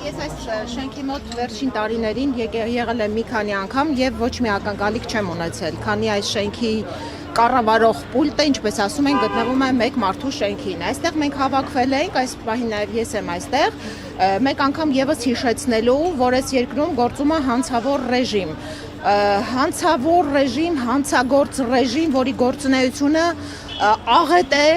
Ես այս շենքի մոտ վերջին տարիներին եղել եմ մի քանի անգամ եւ ոչ մի ակնկալիք չեմ ունեցել, քանի այս շենքի կառավարող պուլտը, ինչպես ասում են, գտնվում է մեկ մարդու շենքին։ Այստեղ մենք հավաքվել ենք, այս պահին նաև ես եմ այստեղ, մեկ անգամ եւս հիշեցնելու, որ այս երկրում գործում է հանցավոր ռեժիմ, հանցագործ ռեժիմ, որի գործունեությունը աղետ է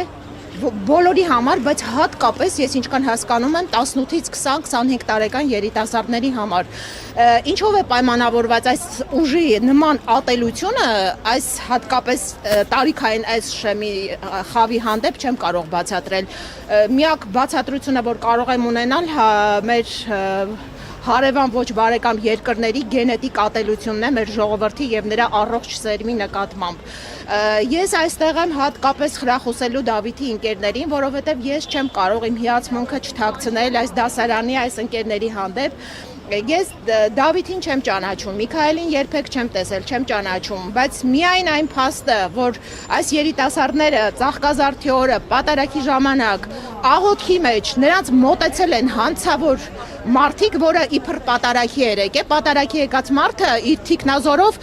բոլորի համար, բայց հատկապես ես ինչքան հասկանում եմ 18-ից 20-25 տարեկան երիտասարդների համար։ Ինչով է պայմանավորված այս ուժի նման ատելությունը, այս հատկապես տարիքային այս շեմի խավի հանդեպ չեմ կարող բացատրել։ Միակ բացատրությունը, որ կարող եմ ունենալ, մեր հարևան ոչ բարեկամ երկրների գենետիկ ատելությունն է մեր ժողովրդի եւ նրա առողջ սերմի նկատմամբ։ Ես այստեղ եմ հատկապես խրախուսելու Դավիթի ընկերներին, որովհետեւ ես չեմ կարող իմ հիացմունքը չթաքցնել այս դասարանի, այս ընկերների հանդեպ։ Ես Դավիթին չեմ ճանաչում, Միքայելին երբեք չեմ տեսել, չեմ ճանաչում, բայց միայն այն փաստը, որ այս երիտասարդները ծաղկազարդի օրը պատարագի ժամանակ աղոթքի մեջ նրանց մոտեցել են հանցավոր մարդիկ, որը իբր պատարագի էր եկել, պատարագի եկած մարդը իր թիկնազորով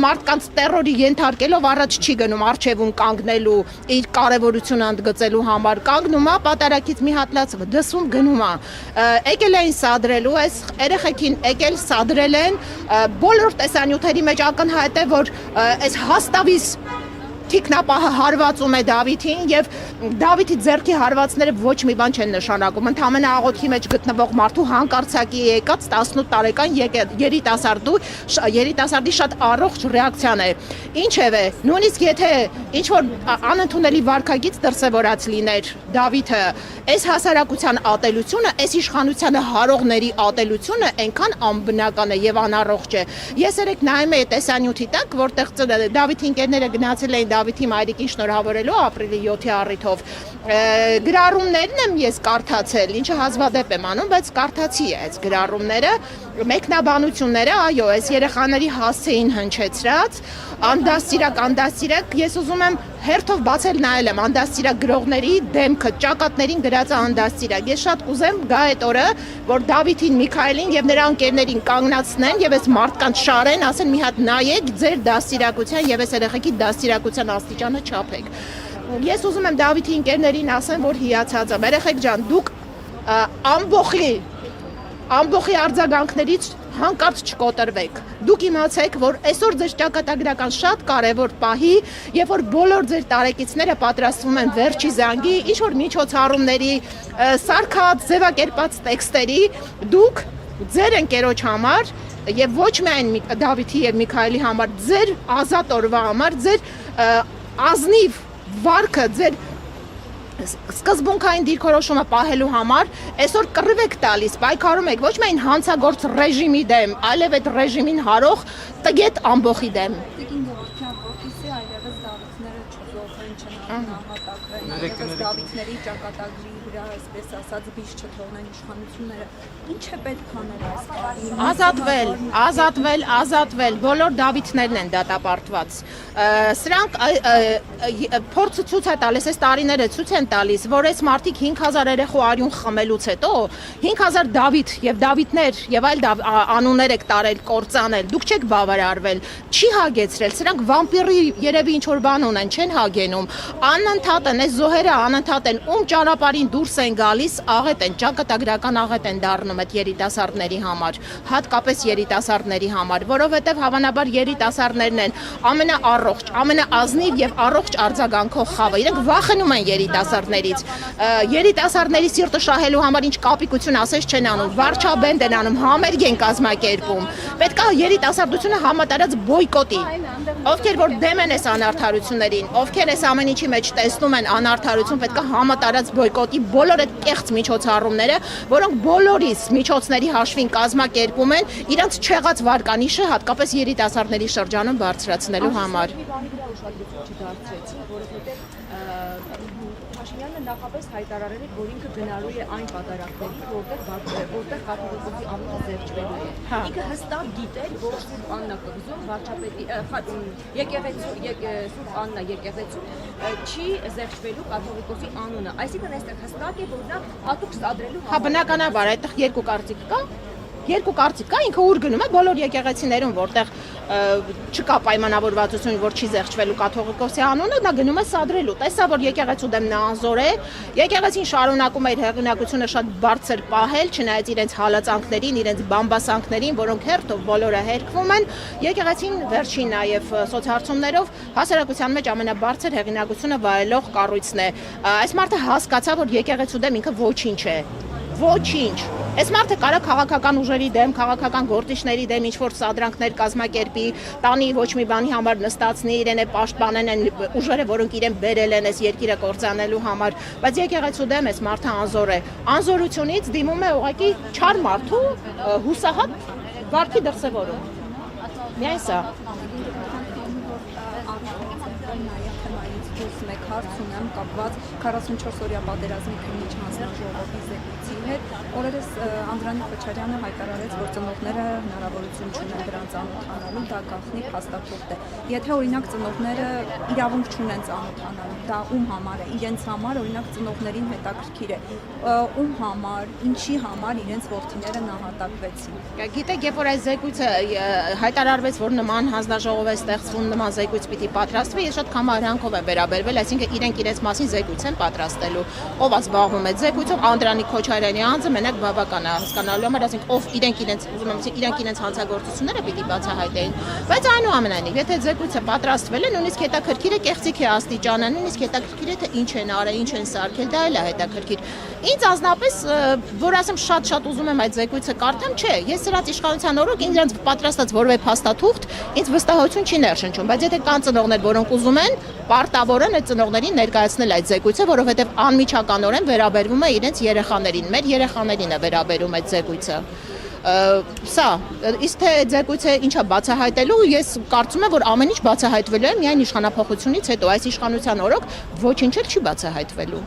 մարդկանց տերորի ենթարկելով առաջ չի գնում առջևում կանգնելու, իր կարևորությունը ընդգծելու համար, կանգնում է պատարագից մի հատլած դսում գնում է, եկել էին սադրելու, այս երեխեքին եկել սադրել են, բոլոր տեսանյութերի մեջ ակնհայտ է, որ այս հաստավից թիկնապահը հարվածում է Դավիթին եւ Դավիթի ձեռքի հարվածները ոչ մի բան չեն նշանակում, ընդհանրապես աղոթքի մեջ գտնվող մարդու հանկարծակի եկած 18 տարեկան երիտասարդի շատ առողջ ռեակցիան է։ Ինչևէ, նույնիսկ եթե ինչ որ անընդունելի վարքագիծ դրսևորած լիներ Դավիթը, այս հասարակության ատելությունը, այս իշխանությանը հարողների ատելությունը այնքան անբնական է եւ անառողջ է։ Ես երեք նայում էի տեսանյութի տակ, որտեղ Դավիթի ընկերները գնացել էին Դավիթի մայրիկին շնորհավորելու ապրիլի 7-ի առիթով։ Գրառումներն եմ ես կարդացել, ինչը հազվադեպ եմ անում, բայց կարդացի այս գրառումները, մեկնաբանությունները, այո, այս երեխաների հասցեին հնչեցրած, անդաստիրակ, ես ուզում եմ հերթով բացել նայել եմ անդաստիրակ գրողների դեմքը, ճակատներին գրած անդաստիրակ։ Ես շատ կուզեմ գա այդ օրը, որ Դավիթին, Միքայելին եւ նրա ընկերներին կանգնացնեն եւ այս մարդկանց շարեն, ասեն մի հատ նայեք ձեր դաստիրակության եւ այս երեխեքի դաստիրակության աստիճանը չափեք։ Ես ուզում եմ Դավիթի ընկերներին ասեմ, որ հիացած եմ, երեխեք ջան, դուք ամբողջի արձագանքներից հանկարծ չկոտրվեք։ Դուք իմացեք, որ այսօր ձեր ճակատագրական շատ կարևոր պահի, երբ որ բոլոր ձեր տարեկիցները պատրաստվում են վերջի զանգի, ինչ որ միջոցառումների, սարքած, ձևակերպած տեքստերի, դուք ձեր ընկերոջ համար եւ ոչ միայն Դավիթի եւ Միքայելի համար, ձեր ազատ օրվա համար, ձեր ազնիվ վարքը, ձեր սկզբունքային դիրքորոշումը պահելու համար այսօր կռիվ եք տալիս, պայքարում եք ոչ միայն հանցագործ ռեժիմի դեմ, այլև այդ ռեժիմին հարող տգետ ամբոխի դեմ։ Տիկին Գևորգյան, որպեսզի այլևս Դավիթները չզոհվեն, չնահատակվեն, այլևս Դավիթների ճակատագրի վրա, այսպես ասած, բիժ չթողնեն իշխանությունները, ինչ է պետք անել այս բանի։ Ազատվել, բոլոր Դավիթներն են դատապարտված։ Սրանք փորձը ցույց է տալիս, այս տարիները ցույց են տալիս, որ այս մարդիկ 5000 երեխու արյուն խմելուց հետո 5000 Դավիթ եւ Դավիթներ եւ այլ անուններ եք տարել, կործանել, դուք չեք բավարարվել, չի հագեցրել, սրանք վամպիրի երևի ինչ որ բան ունեն, չեն հագենում, անընդհատ են, այս զոհերը անընդհատ են, ում ճանապարհին դուրս են գալիս, աղետ են, ճակատագրական աղետ են դառնում այդ երիտասարդների համար, հատկապես երիտասարդների համար, որովհետեւ հավանաբար երիտասարդներն են ամենաառողջ, ամենաազնիվ եւ առողջ արձագանքող խավը, իրենք վախենում են երիտասարդներից, երիտասարդների սիրտը շահելու համար ինչ կապիկություն ասես չեն անում, վարչաբենդ են անում, համերգ են կազմակերպում, պետք է երիտասարդությունը համատարած բոյկոտի, ովքեր որ դեմ են այս անարդարություններին, ովքեր այս ամեն ինչի մեջ տեսնում են անարդարություն, պետք է համատարած բոյկոտի բոլոր այդ կեղծ միջոցառումները, որոնք բոլորիս միջոցների հաշվին կազմակերպում են իրենց չեղած վարկանիշը հատկապես երիտասարդների շրջանում բարձրացնելու համար։ Փաշինյանը նախապես հայտարարել եք, որ ինքը գնալու է այն պատարակների, որտեղ կաթողիկոսի անունը զերծվելու է։ Ինքը հստակ գիտեր, որ Սուրբ Աննա կղզում վարչապետի Սուրբ Աննա եկեղեցու չի զերծվելու կաթողիկոսի անունը։ Այսինքն այստեղ հստակ է, որ նա հատուկ սադրելու Հա բնականաբար այդտեղ երկու կարծիք կա։ Երկու կարծիք կա, ինքը ուր գնում է բոլոր եկեղեցիներում, որտեղ չկա պայմանավորվածություն, որ չի զեղչվելու կաթողիկոսի անունը, նա գնում է սադրելու։ Տեսա, որ եկեղեցու դեմ նա անզոր է, եկեղեցին շարունակում է իր հեղինակությունը շատ բարձր պահել, չնայած իրենց հալածանքներին, իրենց բամբասանքներին, որոնք հերթով բոլորը հերկվում են, եկեղեցին վերջին նաև սոցհարցումներով հասարակության մեջ ամենաբարձր հեղինակությունը վայելող կառույցն է։ Այս մարդը հասկացա, որ եկեղեցու դեմ ինքը ոչինչ է։ Ոչինչ։ Այս մարդը կարա քաղաքական ուժերի դեմ, քաղաքական գործիչների դեմ ինչ-որ սադրանքներ կազմակերպի, տանի ոչ մի բանի համար նստացնի, իրեն է պաշտպանեն են ուժերը, որոնք իրեն բերել են այս երկիրը կործանելու համար, բայց եկեղեցու դեմ այս մարդը անզոր է։ Անզորությունից դիմում է ուղղակի չար մարդու հուսահատ վարքի դրսևորում։ Միայն սա։ Մեկ հարց ունեմ կապված 44-օրյա պատերազմի քննիչ հանձնաժողովի զեկույցի հետ։ Օրերս Անդրանիկ Քոչարյանը հայտարարեց, որ ծնողները հնարավորություն չունեն դրան ծանոթանալու, դա գաղտնի փաստաթուղթ է։ Եթե օրինակ ծնողները իրավունք չունեն ծանոթանալու, դա ում համար է, իրենց համար, օրինակ ծնողներին հետաքրքիր է, ում համար, ինչի համար իրենց որդիները նահատակվեցին։ Գիտեք, երբ որ այս զեկույցը հայտարարվեց, որ նման հանձնաժողով է ստեղծվում, նման զեկույց պիտի պատրաստվի, ես շատ կամարանքով եմ վերաբերվել, այսինքն իրենք իրենց մասին զեկույց են պատրաստելու։ Ով զբաղվում է զեկույցով, Անդրանիկ Քոչարյանի անձը մենակ բավական է հասկանալու համար, ասենք ով իրենք իրենց հանցագործությունները պիտի բացահայտեին։ Բայց այնուամենայնիվ, եթե զեկույցը պատրաստվել է, նույնիսկ հետաքրքիր է կեղծիք է աստիճանը, նույնիսկ հետաքրքիր է թե ինչ են արել, ինչ են սարքել, դա էլ է հետաքրքիր։ Ինձ անձնապես, որ ասեմ շատ ուզում եմ այդ զեկույցը կարդամ, չէ, ես սրանց իշխանության օրոք ինձ պատրաստած որևէ փաստաթուղթ ինձ վստահություն չի ներշնչում, բայց եթե կան ծնողներ, որոնք ուզում են, պարտավոր են այդ ծնողներին ներկայացնել այդ զեկույցը, որովհետև անմիջականորեն վերաբերվում է իրենց երեխաներին, մեր երեխաներին է վերաբերում այդ զեկույցը։ Սա, իսկ թե զեկույցը ինչա բացահայտելու, ես կարծում եմ, որ ամեն ինչ բացահայտվելու է միայն իշխանափոխությունից հետո, այս իշխանության օրոք ոչինչ էլ չի բացահայտվելու։